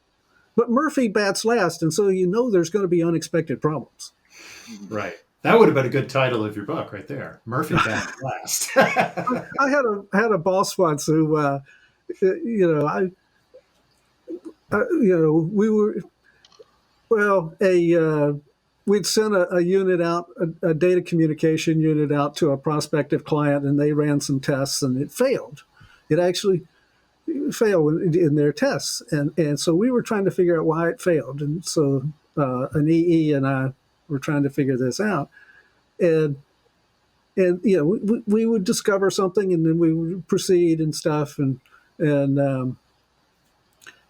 S2: but Murphy bats last, and so there's going to be unexpected problems.
S3: Right. That would have been a good title of your book, right there. Murphy bats last.
S2: I had a boss once who, we'd sent a unit out, a data communication unit out to a prospective client, and they ran some tests, and it failed. It actually failed in their tests, and so we were trying to figure out why it failed, and so an EE and I were trying to figure this out, and we would discover something, and then we would proceed and stuff, and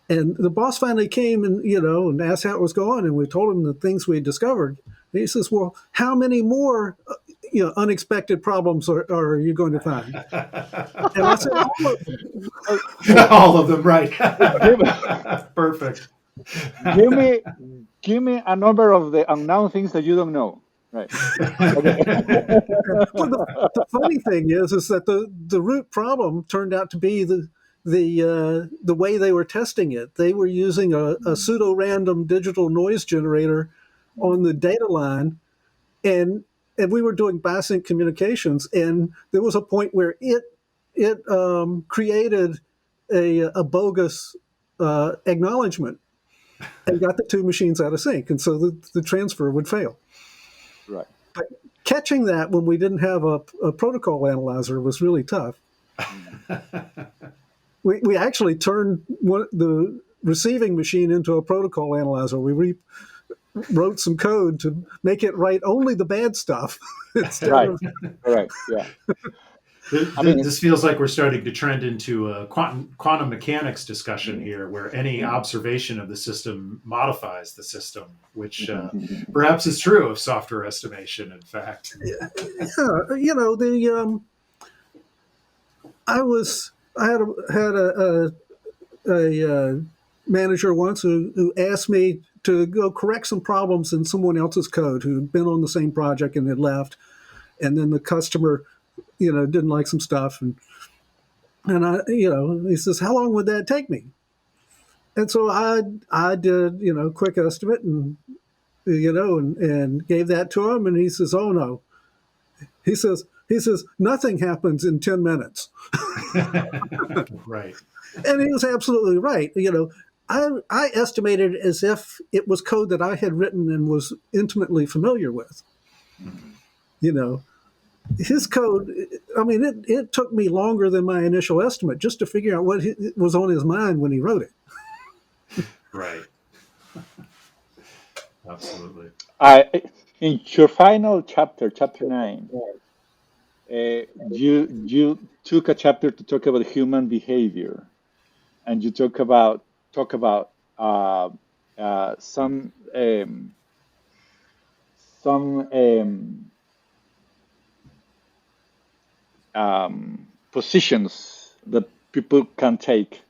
S2: the boss finally came and asked how it was going, and we told him the things we had discovered. And he says, "Well, how many more unexpected problems are you going to find?" And I said, "All of them."
S3: All of them, right? Perfect.
S4: Give me a number of the unknown things that you don't know. Right. Okay.
S2: Well, the funny thing is that the root problem turned out to be the way they were testing it. They were using a pseudo-random digital noise generator on the data line, and we were doing BISync communications, and there was a point where it created a bogus acknowledgement and got the two machines out of sync, and so the transfer would fail.
S4: Right.
S2: But catching that when we didn't have a protocol analyzer was really tough. We actually turned the receiving machine into a protocol analyzer. We wrote some code to make it write only the bad stuff.
S4: Right. Yeah.
S3: This feels like we're starting to trend into a quantum mechanics discussion here, where any observation of the system modifies the system, which perhaps is true of software estimation, in fact.
S2: Yeah, I had a manager once who asked me to go correct some problems in someone else's code who had been on the same project and had left, and then the customer, didn't like some stuff, and I, he says, "How long would that take me?" And so I did, quick estimate, and and gave that to him, and he says, "Oh no," he says, "Nothing happens in 10 minutes."
S3: Right.
S2: And he was absolutely right. I estimated it as if it was code that I had written and was intimately familiar with. His code, it took me longer than my initial estimate just to figure out what was on his mind when he wrote it.
S3: Right. Absolutely.
S4: In your final chapter 9, you took a chapter to talk about human behavior, and you talk about some positions that people can take,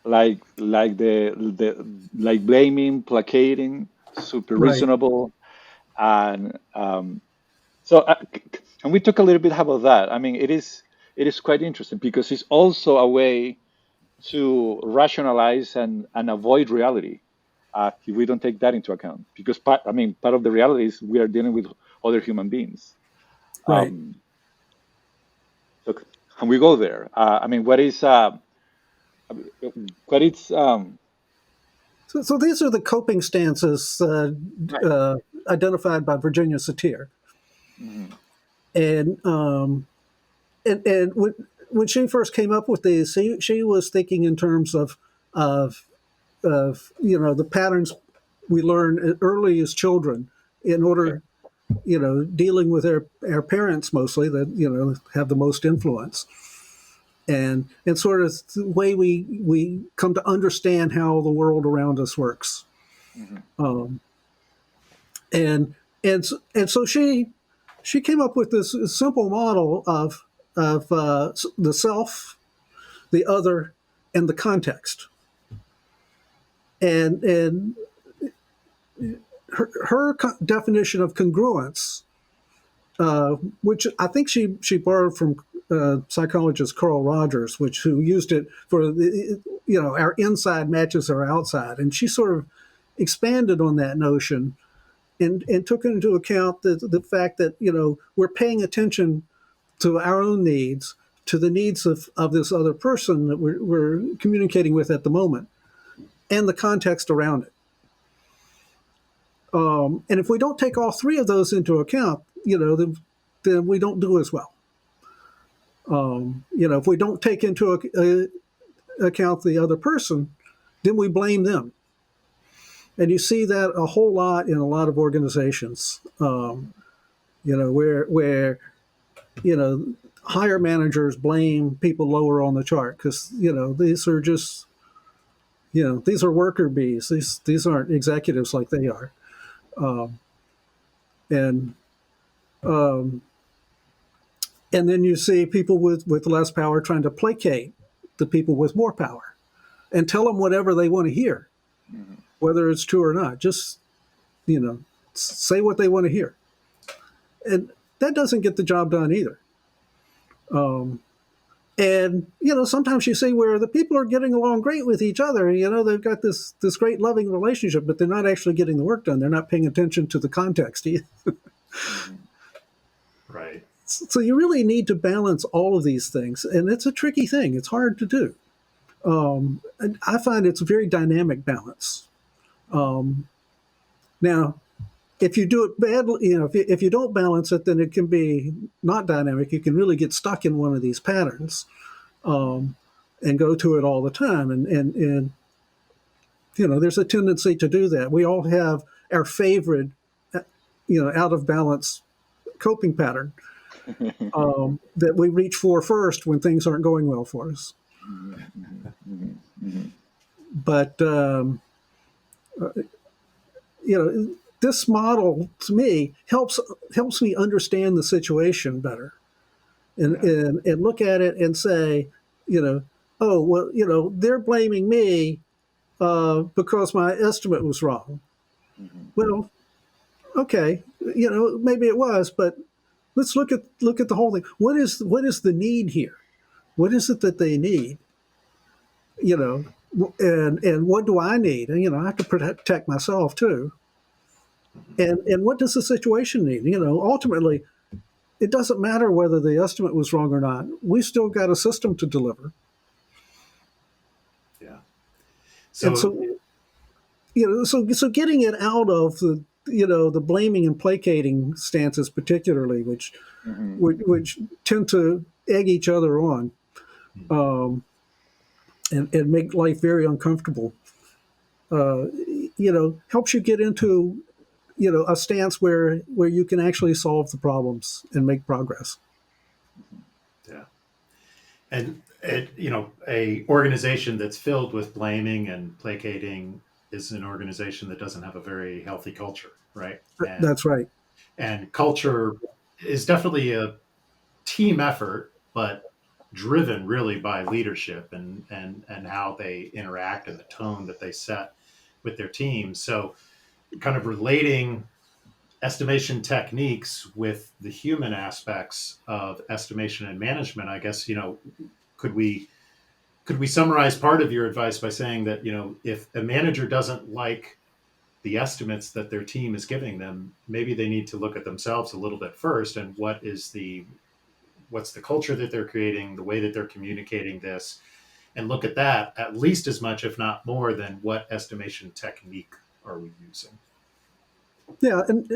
S4: like like blaming, placating, super
S2: Right.
S4: reasonable, and so and we talk a little bit about that. I mean, it is quite interesting because it's also a way to rationalize and avoid reality if we don't take that into account. Because part of the reality is we are dealing with other human beings.
S2: Right.
S4: So can we go there? What is
S2: So these are the coping stances identified by Virginia Satir.
S4: Mhm.
S2: And when she first came up with these, she was thinking in terms of the patterns we learn early as children in order, dealing with our parents mostly that have the most influence, and sort of the way we come to understand how the world around us works.
S4: Mhm.
S2: And so she came up with this simple model of the self, the other, and the context. And her definition of congruence, which I think she borrowed from psychologist Carl Rogers, who used it for our inside matches our outside, and she sort of expanded on that notion and took into account the fact that we're paying attention to our own needs, to the needs of this other person that we're communicating with at the moment, and the context around it. And if we don't take all three of those into account, then we don't do as well. If we don't take into account the other person, then we blame them. And you see that a whole lot in a lot of organizations, where higher managers blame people lower on the chart because these are just these are worker bees. These aren't executives like they are, and then you see people with less power trying to placate the people with more power and tell them whatever they want to hear, whether it's true or not. Just say what they want to hear, and that doesn't get the job done either. And sometimes you see where the people are getting along great with each other. They've got this great loving relationship, but they're not actually getting the work done. They're not paying attention to the context either.
S3: Right.
S2: So you really need to balance all of these things, and it's a tricky thing. It's hard to do. And I find it's a very dynamic balance. Now, if you do it badly, if you don't balance it, then it can be not dynamic. You can really get stuck in one of these patterns and go to it all the time. And there's a tendency to do that. We all have our favorite, out of balance coping pattern that we reach for first when things aren't going well for us. But this model to me helps me understand the situation better, and look at it and say, oh well, they're blaming me because my estimate was wrong. Well, okay, maybe it was, but let's look at the whole thing. What is the need here? What is it that they need? And what do I need? And I have to protect myself too. And what does the situation need? Ultimately, it doesn't matter whether the estimate was wrong or not. We still got a system to deliver.
S3: Yeah.
S2: So getting it out of the blaming and placating stances, particularly, which tend to egg each other on, and make life very uncomfortable. Helps you get into a stance where you can actually solve the problems and make progress.
S3: Yeah. And a organization that's filled with blaming and placating is an organization that doesn't have a very healthy culture, right?
S2: That's right.
S3: And culture is definitely a team effort, but driven really by leadership and how they interact and the tone that they set with their teams. So kind of relating estimation techniques with the human aspects of estimation and management, I guess, could we summarize part of your advice by saying that, if a manager doesn't like the estimates that their team is giving them, maybe they need to look at themselves a little bit first, and what's the culture that they're creating, the way that they're communicating this, and look at that at least as much, if not more, than what estimation technique are we using.
S2: Yeah, and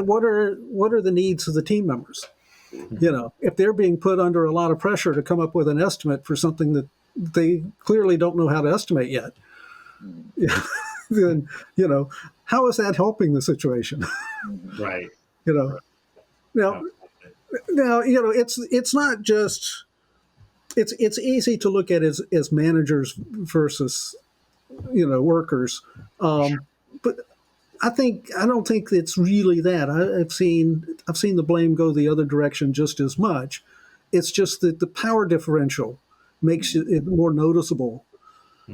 S2: what are the needs of the team members? If they're being put under a lot of pressure to come up with an estimate for something that they clearly don't know how to estimate yet, then how is that helping the situation?
S3: Right.
S2: Now it's not just it's easy to look at as managers versus workers, but I don't think it's really that. I've seen the blame go the other direction just as much. It's just that the power differential makes it more noticeable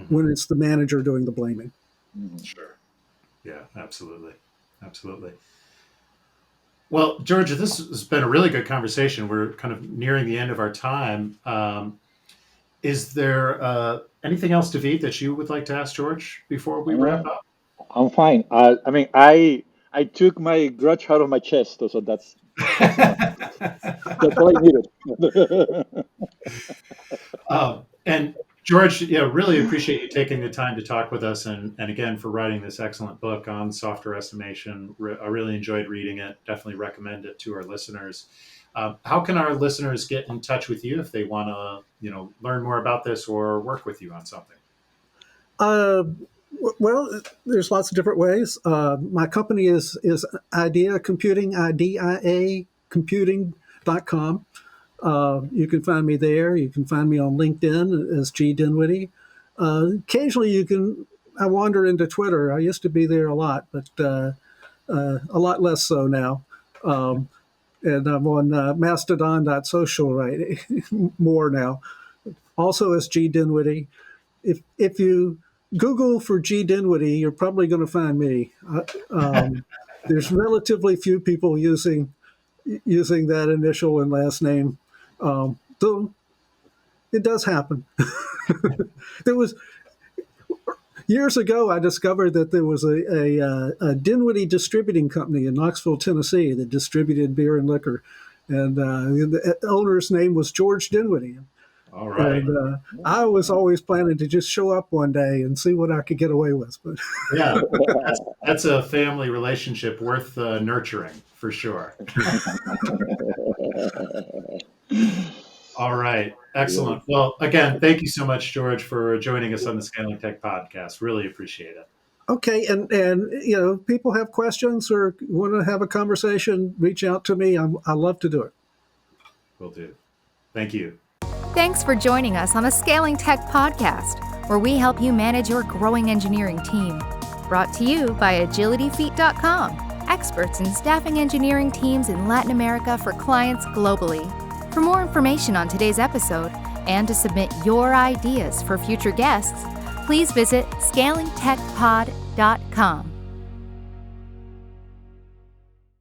S2: when it's the manager doing the blaming.
S3: Sure. Yeah, absolutely. Well, George, this has been a really good conversation. We're kind of nearing the end of our time. Is there anything else, David, that you would like to ask George before we wrap up?
S4: I'm fine. I took my grudge out of my chest, so that's all I needed.
S3: And George, really appreciate you taking the time to talk with us, and again for writing this excellent book on software estimation. I really enjoyed reading it. Definitely recommend it to our listeners. How can our listeners get in touch with you if they want to, learn more about this or work with you on something?
S2: Well, there's lots of different ways. My company is Idea Computing, IDIA computing.com. You can find me there. You can find me on LinkedIn as G. Dinwiddie. Occasionally I wander into Twitter. I used to be there a lot, but a lot less so now. And I'm on mastodon.social right more now. Also as G. Dinwiddie. If you Google for G. Dinwiddie, you're probably going to find me. There's relatively few people using that initial and last name. Though it does happen. There was years ago, I discovered that there was a Dinwiddie distributing company in Knoxville, Tennessee, that distributed beer and liquor, and the owner's name was George Dinwiddie.
S3: All right.
S2: And I was always planning to just show up one day and see what I could get away with. But
S3: yeah, that's a family relationship worth nurturing for sure. All right. Excellent. Well, again, thank you so much, George, for joining us on the Scaling Tech podcast. Really appreciate it.
S2: Okay. And people have questions or want to have a conversation, reach out to me. I love to do it.
S3: Will do. Thank you.
S1: Thanks for joining us on the Scaling Tech podcast, where we help you manage your growing engineering team. Brought to you by AgilityFeet.com, experts in staffing engineering teams in Latin America for clients globally. For more information on today's episode and to submit your ideas for future guests, please visit scalingtechpod.com.